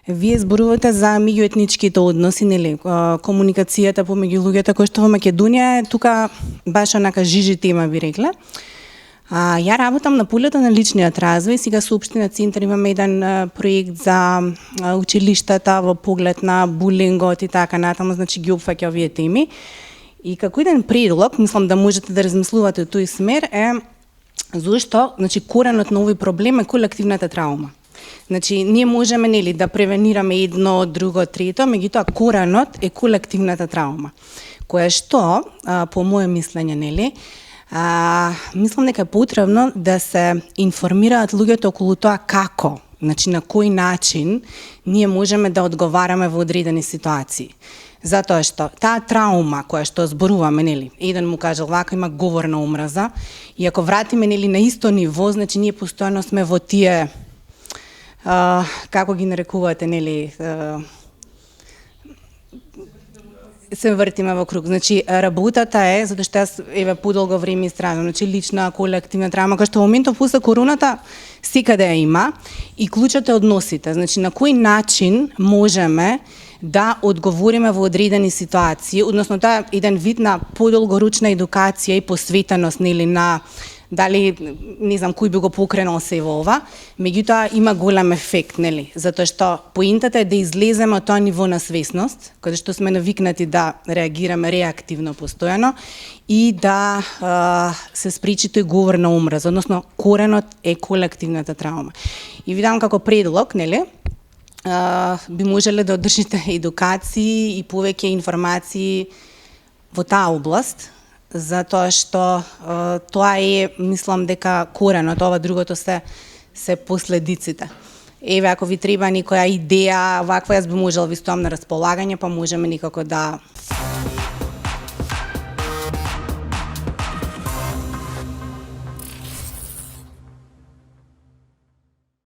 Вие зборувате за меѓуетничките односи, нели, комуникацијата помеѓу луѓето, кој што во Македонија е тука баш онака жижи тема, би рекле. Ја работам на полето на личниот развој. Сега со општина Центар имаме еден проект за училиштата во поглед на булингот и така натаму, значи ги опфаќа овие теми. И како еден предлог, мислам да можете да размислувате во тој смер, е зошто, значи коренот на овој проблем е колективната траума. Значи, ние можеме, нели, да превенираме едно, друго, трето, меѓутоа коренот е колективната траума, која што, по моје мислење, нели, мислам дека е потребно да се информираат луѓето околу тоа како, значи на кој начин ние можеме да одговараме во одредени ситуации. Затоа што таа траума која што зборуваме, нели, еден му кажал вака, има говор на омраза, и ако вратиме, нели, на исто ниво, значи ние постојано сме во тие како ги нарекувате, нели, се вртиме во круг. Значи, работата е, затоа што јас еве подолго време истражувам, значи лична, колективна траума, која што во моментов после короната секаде ја има, и клучот е односите. Значи, на кој начин можеме да одговориме во одредени ситуации, односно тоа е еден вид на подолгоручна едукација и посветеност, нели, на дали, не знам, кој би го покренал се во ова, меѓутоа има голем ефект, нели, затоа што поинтата е да излеземе од тоа ниво на свесност, каде што сме навикнати да реагираме реактивно постојано и да се спречи тој говор на омраза, односно коренот е колективната траума. И ви давам како предлог, нели, би можеле да одржите едукации и повеќе информации во таа област, затоа што тоа е, мислам дека коренот, ова другото се последиците. Еве, ако ви треба некоја идеја, ваква, јас би можела ви стоам на располагање, па можеме некако да